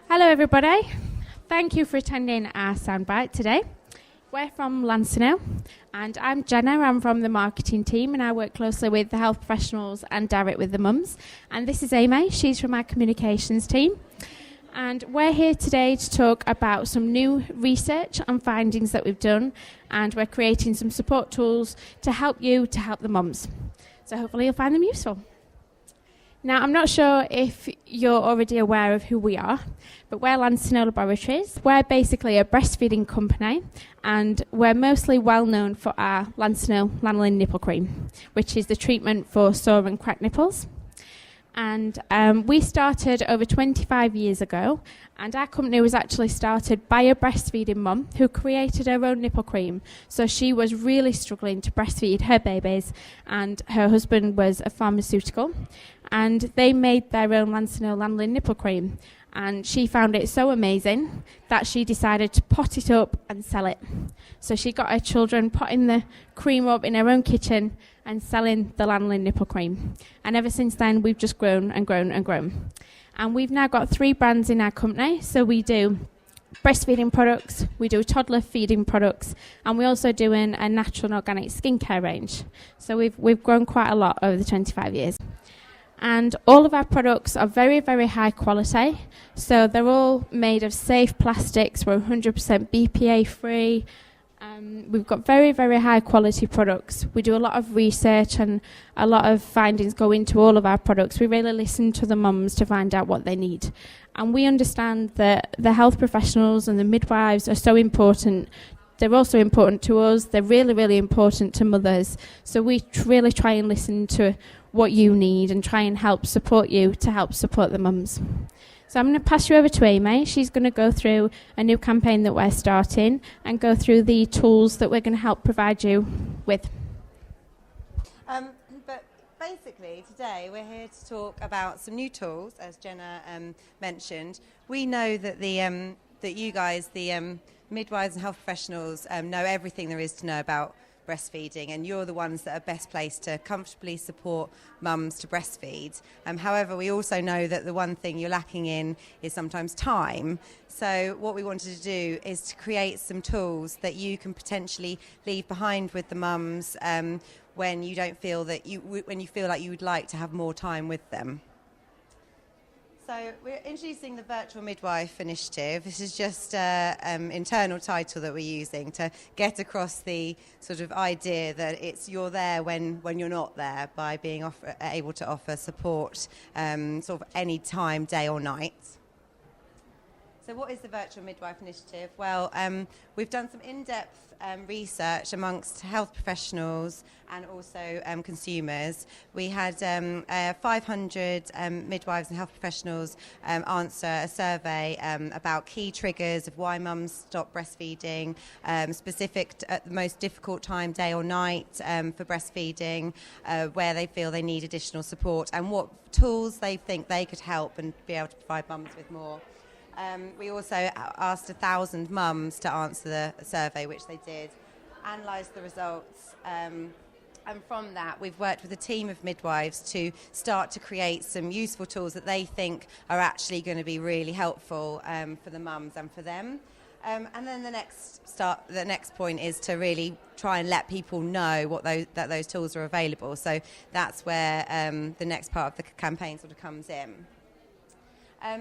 Hello everybody, thank you for attending our soundbite today. We're from Lansinoh and I'm Jenna, I'm from the marketing team and I work closely with the health professionals and direct with the mums. And this is Amy, she's from our communications team. And we're here today to talk about some new research and findings that we've done, and we're creating some support tools to help you to help the mums. So hopefully you'll find them useful. Now, I'm not sure if you're already aware of who we are, but we're Lansinoh Laboratories. We're basically a breastfeeding company, and we're mostly well known for our Lansinoh Lanolin Nipple Cream, which is the treatment for sore and cracked nipples. And we started over 25 years ago, and our company was actually started by a breastfeeding mum who created her own nipple cream. So she was really struggling to breastfeed her babies, and her husband was a pharmaceutical, and they made their own Lansinoh Lanolin Nipple Cream. And she found it so amazing that she decided to pot it up and sell it. So she got her children potting the cream up in her own kitchen and selling the Lanolin Nipple Cream. And ever since then, we've just grown and grown and grown. And we've now got 3 brands in our company. So we do breastfeeding products, we do toddler feeding products, and we're also doing a natural and organic skincare range. So we've grown quite a lot over the 25 years. And all of our products are very, very high quality. So they're all made of safe plastics. We're 100% BPA free. We've got very, very high quality products. We do a lot of research and a lot of findings go into all of our products. We really listen to the mums to find out what they need. And we understand that the health professionals and the midwives are so important. They're also important to us. They're really, really important to mothers. So we really try and listen to what you need and try and help support you to help support the mums. So I'm going to pass you over to Amy. She's going to go through a new campaign that we're starting and go through the tools that we're going to help provide you with. But basically today we're here to talk about some new tools, as Jenna mentioned. We know that that you guys, the midwives and health professionals, know everything there is to know about breastfeeding, and you're the ones that are best placed to comfortably support mums to breastfeed. However, we also know that the one thing you're lacking in is sometimes time. So what we wanted to do is to create some tools that you can potentially leave behind with the mums when you don't feel that when you feel like you would like to have more time with them. So we're introducing the Virtual Midwife Initiative. This is just an internal title that we're using to get across the sort of idea that you're there when you're not there, by being able to offer support sort of any time, day or night. So what is the Virtual Midwife Initiative? Well, we've done some in-depth research amongst health professionals and also consumers. We had 500 midwives and health professionals answer a survey about key triggers of why mums stop breastfeeding, specific at the most difficult time, day or night, for breastfeeding, where they feel they need additional support, and what tools they think they could help and be able to provide mums with more. We also asked 1,000 mums to answer the survey, which they did, analysed the results, and from that we've worked with a team of midwives to start to create some useful tools that they think are actually going to be really helpful for the mums and for them. And then the next point is to really try and let people know that those tools are available. So that's where the next part of the campaign sort of comes in.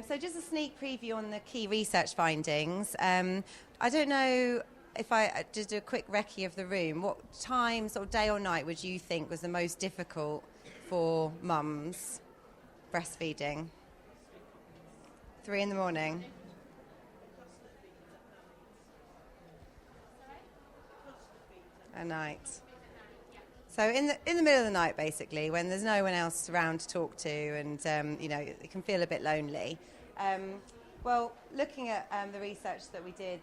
So just a sneak preview on the key research findings. I don't know if I just do a quick recce of the room. What times or day or night would you think was the most difficult for mums breastfeeding? 3 a.m. At night. So in the middle of the night, basically, when there's no one else around to talk to, and it can feel a bit lonely. Well, looking at the research that we did,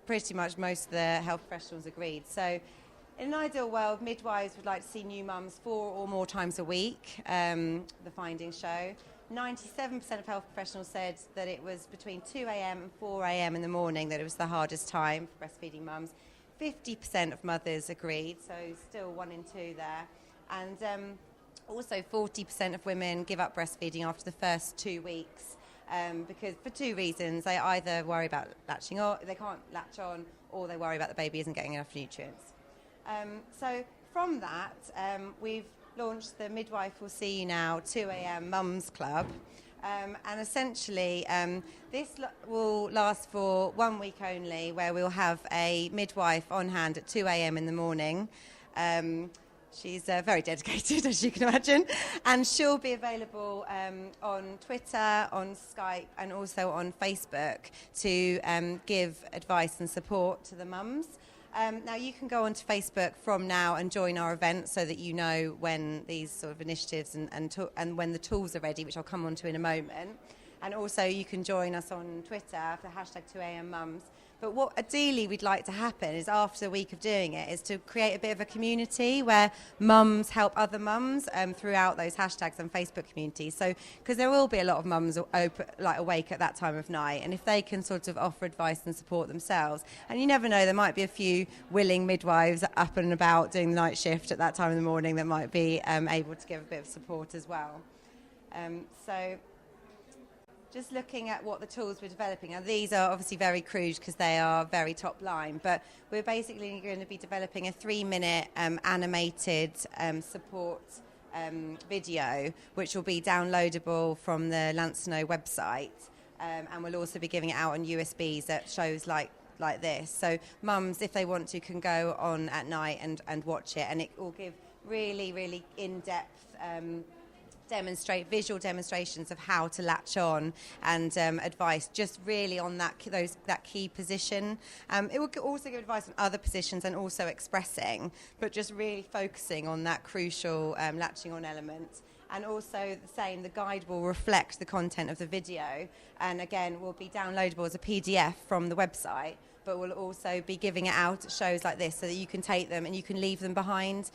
pretty much most of the health professionals agreed. So, in an ideal world, midwives would like to see new mums 4 or more times a week. The findings show 97% of health professionals said that it was between 2 a.m. and 4 a.m. in the morning that it was the hardest time for breastfeeding mums. 50% of mothers agreed, so still 1 in 2 there. And also 40% of women give up breastfeeding after the first 2 weeks. because for two reasons. They either worry about latching on, they can't latch on, or they worry about the baby isn't getting enough nutrients. So from that, we've launched the Midwife Will See You Now 2am Mums Club. And essentially, this will last for 1 week only, where we'll have a midwife on hand at 2 a.m. in the morning. She's very dedicated, as you can imagine, and she'll be available on Twitter, on Skype, and also on Facebook to give advice and support to the mums. Now, you can go onto Facebook from now and join our event so that you know when these sort of initiatives and when the tools are ready, which I'll come on to in a moment. And also you can join us on Twitter for hashtag 2ammums. But what ideally we'd like to happen is, after a week of doing it, is to create a bit of a community where mums help other mums throughout those hashtags and Facebook communities. So, because there will be a lot of mums awake at that time of night, and if they can sort of offer advice and support themselves, and you never know, there might be a few willing midwives up and about doing the night shift at that time in the morning that might be able to give a bit of support as well. So just looking at what the tools we're developing, and these are obviously very crude because they are very top line, but we're basically going to be developing a 3-minute animated support video, which will be downloadable from the Lansinoh website, and we'll also be giving it out on USBs that shows like this. So mums, if they want to, can go on at night and watch it, and it will give really, really in-depth visual demonstrations of how to latch on, and advice just really on that key position. It will also give advice on other positions and also expressing, but just really focusing on that crucial latching on element. And also the same, the guide will reflect the content of the video, and again will be downloadable as a PDF from the website, but we'll also be giving it out at shows like this so that you can take them and you can leave them behind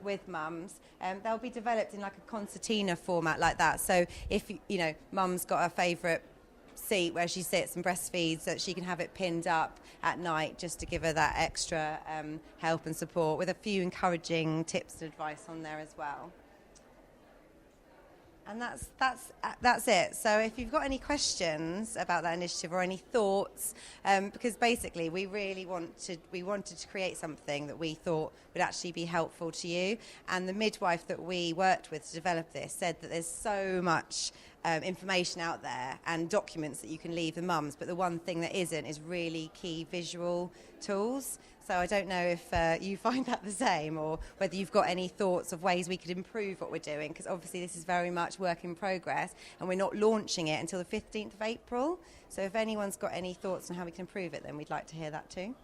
with mums. They'll be developed in like a concertina format like that. So if, mum's got a favourite seat where she sits and breastfeeds, that she can have it pinned up at night just to give her that extra help and support, with a few encouraging tips and advice on there as well. And that's it. So if you've got any questions about that initiative or any thoughts, because basically we wanted to create something that we thought would actually be helpful to you. And the midwife that we worked with to develop this said that there's so much information out there and documents that you can leave the mums, but the one thing that isn't is really key visual tools. So I don't know if you find that the same, or whether you've got any thoughts of ways we could improve what we're doing, because obviously this is very much work in progress and we're not launching it until the 15th of April. So if anyone's got any thoughts on how we can improve it, then we'd like to hear that too.